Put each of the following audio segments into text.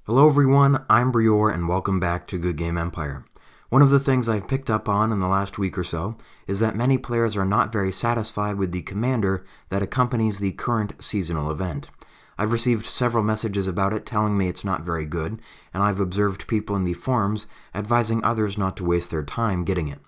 Hello everyone, I'm Breor and welcome back to Goodgame Empire. One of the things I've picked up on in the last week or so is that many players are not very satisfied with the commander that accompanies the current seasonal event. I've received several messages about it telling me it's not very good, and I've observed people in the forums advising others not to waste their time getting it.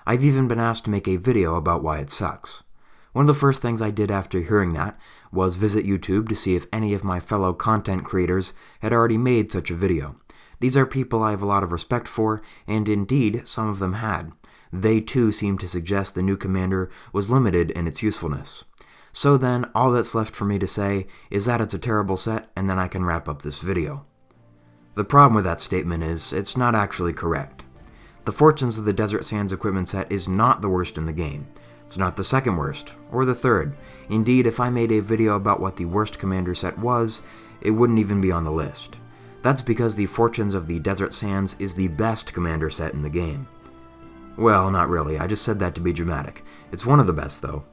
I've even been asked to make a video about why it sucks. One of the first things I did after hearing that was visit YouTube to see if any of my fellow content creators had already made such a video. These are people I have a lot of respect for, and indeed, some of them had. They too seemed to suggest the new commander was limited in its usefulness. So then, all that's left for me to say is that it's a terrible set, and then I can wrap up this video. The problem with that statement is, it's not actually correct. The Fortunes of the Desert Sands equipment set is not the worst in the game. It's not the second worst, or the third. Indeed, if I made a video about what the worst commander set was, it wouldn't even be on the list. That's because the Fortunes of the Desert Sands is the best commander set in the game. Well, not really, I just said that to be dramatic. It's one of the best, though.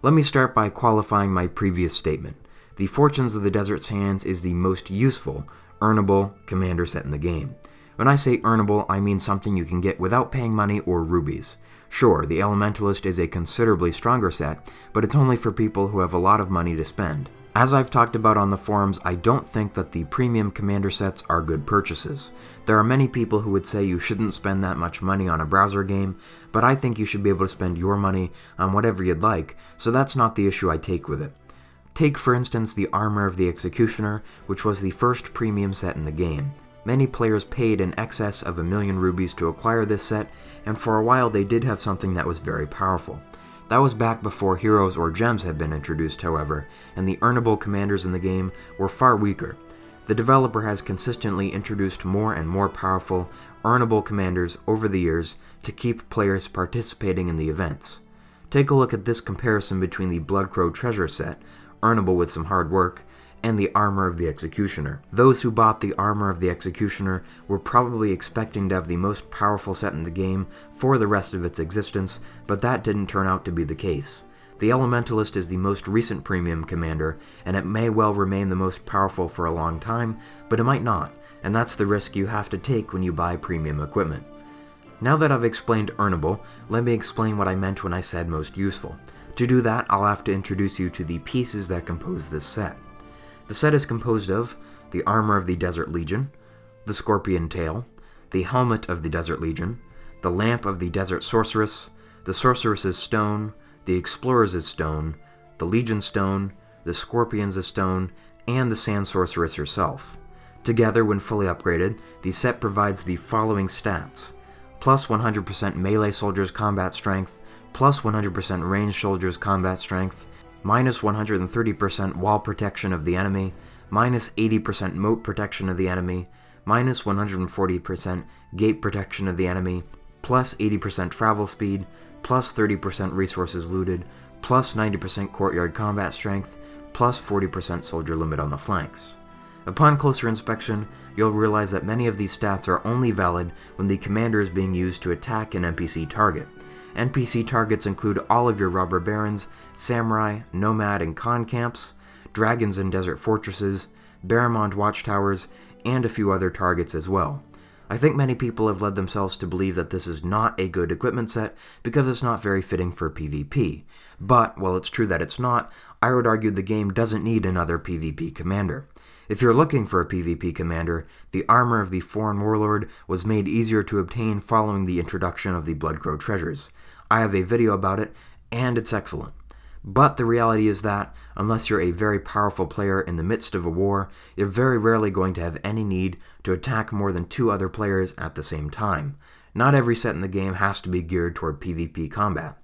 Let me start by qualifying my previous statement. The Fortunes of the Desert Sands is the most useful, earnable commander set in the game. When I say earnable, I mean something you can get without paying money or rubies. Sure, the Elementalist is a considerably stronger set, but it's only for people who have a lot of money to spend. As I've talked about on the forums, I don't think that the premium commander sets are good purchases. There are many people who would say you shouldn't spend that much money on a browser game, but I think you should be able to spend your money on whatever you'd like, so that's not the issue I take with it. Take, for instance, the Armor of the Executioner, which was the first premium set in the game. Many players paid in excess of 1,000,000 rubies to acquire this set, and for a while they did have something that was very powerful. That was back before heroes or gems had been introduced, however, and the earnable commanders in the game were far weaker. The developer has consistently introduced more and more powerful, earnable commanders over the years to keep players participating in the events. Take a look at this comparison between the Bloodcrow treasure set, earnable with some hard work, and the Armor of the Executioner. Those who bought the Armor of the Executioner were probably expecting to have the most powerful set in the game for the rest of its existence, but that didn't turn out to be the case. The Elementalist is the most recent premium commander, and it may well remain the most powerful for a long time, but it might not, and that's the risk you have to take when you buy premium equipment. Now that I've explained earnable, let me explain what I meant when I said most useful. To do that, I'll have to introduce you to the pieces that compose this set. The set is composed of the Armor of the Desert Legion, the Scorpion Tail, the Helmet of the Desert Legion, the Lamp of the Desert Sorceress, the Sorceress's Stone, the Explorer's Stone, the Legion Stone, the Scorpion's Stone, and the Sand Sorceress herself. Together, when fully upgraded, the set provides the following stats: plus 100% melee soldiers' combat strength, plus 100% ranged soldiers' combat strength, minus 130% wall protection of the enemy, minus 80% moat protection of the enemy, minus 140% gate protection of the enemy, plus 80% travel speed, plus 30% resources looted, plus 90% courtyard combat strength, plus 40% soldier limit on the flanks. Upon closer inspection, you'll realize that many of these stats are only valid when the commander is being used to attack an NPC target. NPC targets include all of your robber barons, samurai, nomad and Khan camps, dragons and desert fortresses, Barremont watchtowers, and a few other targets as well. I think many people have led themselves to believe that this is not a good equipment set because it's not very fitting for PvP. But, while it's true that it's not, I would argue the game doesn't need another PvP commander. If you're looking for a PvP commander, the Armor of the Foreign Warlord was made easier to obtain following the introduction of the Bloodcrow treasures. I have a video about it, and it's excellent. But the reality is that, unless you're a very powerful player in the midst of a war, you're very rarely going to have any need to attack more than 2 other players at the same time. Not every set in the game has to be geared toward PvP combat.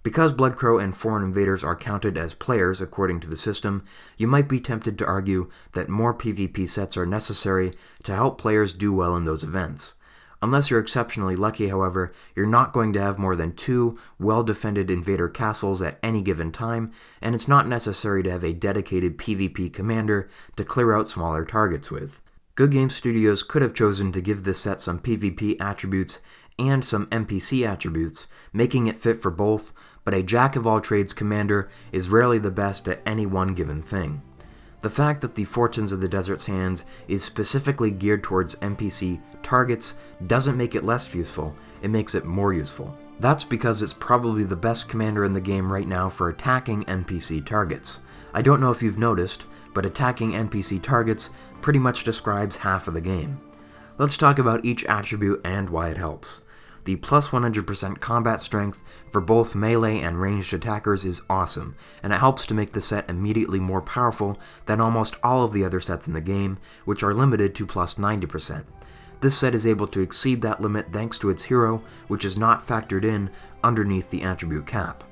Because Bloodcrow and foreign invaders are counted as players according to the system, you might be tempted to argue that more PvP sets are necessary to help players do well in those events. Unless you're exceptionally lucky, however, you're not going to have more than 2 well-defended invader castles at any given time, and it's not necessary to have a dedicated PvP commander to clear out smaller targets with. Goodgame Studios could have chosen to give this set some PvP attributes and some NPC attributes, making it fit for both, but a jack-of-all-trades commander is rarely the best at any one given thing. The fact that the Fortunes of the Desert Sands is specifically geared towards NPC targets doesn't make it less useful, it makes it more useful. That's because it's probably the best commander in the game right now for attacking NPC targets. I don't know if you've noticed, but attacking NPC targets pretty much describes half of the game. Let's talk about each attribute and why it helps. The plus 100% combat strength for both melee and ranged attackers is awesome, and it helps to make the set immediately more powerful than almost all of the other sets in the game, which are limited to plus 90%. This set is able to exceed that limit thanks to its hero, which is not factored in underneath the attribute cap.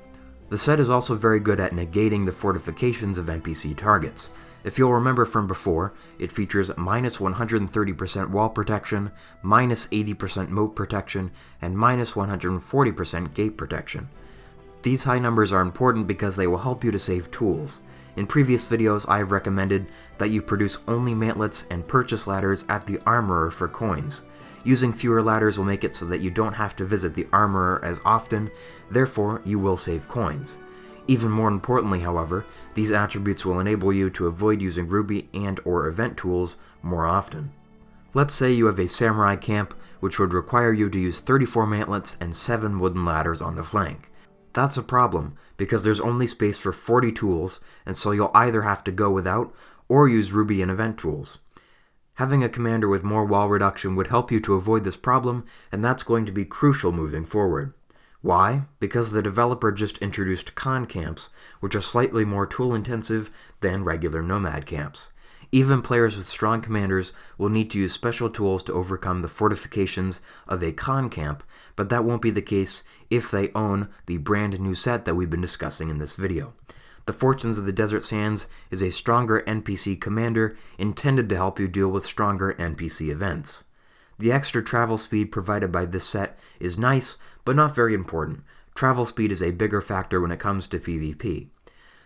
The set is also very good at negating the fortifications of NPC targets. If you'll remember from before, it features minus 130% wall protection, minus 80% moat protection, and minus 140% gate protection. These high numbers are important because they will help you to save tools. In previous videos, I have recommended that you produce only mantlets and purchase ladders at the armorer for coins. Using fewer ladders will make it so that you don't have to visit the armorer as often, therefore you will save coins. Even more importantly, however, these attributes will enable you to avoid using ruby and/or event tools more often. Let's say you have a samurai camp, which would require you to use 34 mantlets and 7 wooden ladders on the flank. That's a problem, because there's only space for 40 tools, and so you'll either have to go without, or use ruby and event tools. Having a commander with more wall reduction would help you to avoid this problem, and that's going to be crucial moving forward. Why? Because the developer just introduced con camps, which are slightly more tool-intensive than regular nomad camps. Even players with strong commanders will need to use special tools to overcome the fortifications of a con camp, but that won't be the case if they own the brand new set that we've been discussing in this video. The Fortunes of the Desert Sands is a stronger NPC commander intended to help you deal with stronger NPC events. The extra travel speed provided by this set is nice, but not very important. Travel speed is a bigger factor when it comes to PvP.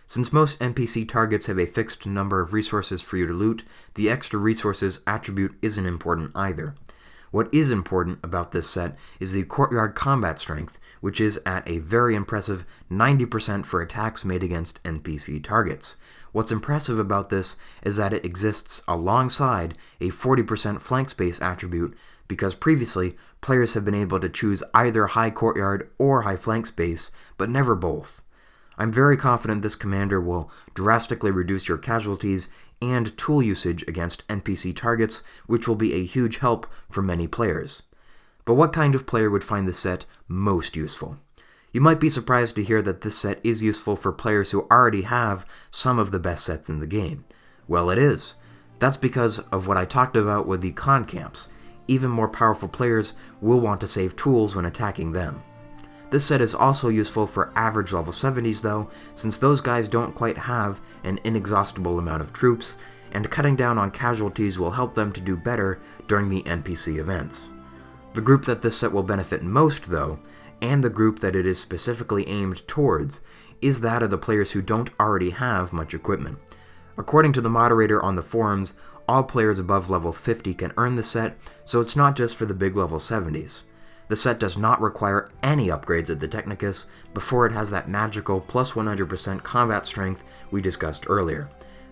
Since most NPC targets have a fixed number of resources for you to loot, the extra resources attribute isn't important either. What is important about this set is the courtyard combat strength, which is at a very impressive 90% for attacks made against NPC targets. What's impressive about this is that it exists alongside a 40% flank space attribute, because previously, players have been able to choose either high courtyard or high flank space, but never both. I'm very confident this commander will drastically reduce your casualties and tool usage against NPC targets, which will be a huge help for many players. But what kind of player would find this set most useful? You might be surprised to hear that this set is useful for players who already have some of the best sets in the game. Well, it is. That's because of what I talked about with the con camps. Even more powerful players will want to save tools when attacking them. This set is also useful for average level 70s though, since those guys don't quite have an inexhaustible amount of troops, and cutting down on casualties will help them to do better during the NPC events. The group that this set will benefit most though, and the group that it is specifically aimed towards, is that of the players who don't already have much equipment. According to the moderator on the forums, all players above level 50 can earn the set, so it's not just for the big level 70s. The set does not require any upgrades at the Technicus before it has that magical plus 100% combat strength we discussed earlier.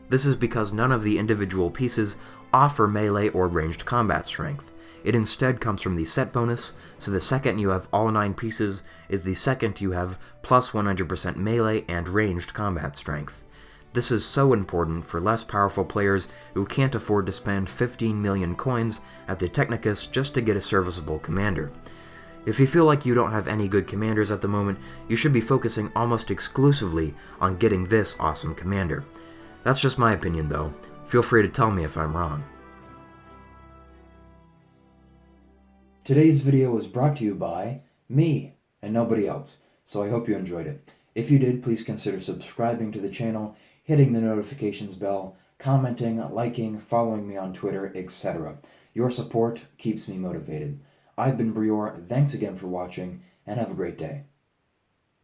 This is because none of the individual pieces offer melee or ranged combat strength. It instead comes from the set bonus, so the second you have all 9 pieces is the second you have plus 100% melee and ranged combat strength. This is so important for less powerful players who can't afford to spend 15 million coins at the Technicus just to get a serviceable commander. If you feel like you don't have any good commanders at the moment, you should be focusing almost exclusively on getting this awesome commander. That's just my opinion though. Feel free to tell me if I'm wrong. Today's video was brought to you by me and nobody else, so I hope you enjoyed it. If you did, please consider subscribing to the channel, hitting the notifications bell, commenting, liking, following me on Twitter, etc. Your support keeps me motivated. I've been Breor, thanks again for watching, and have a great day.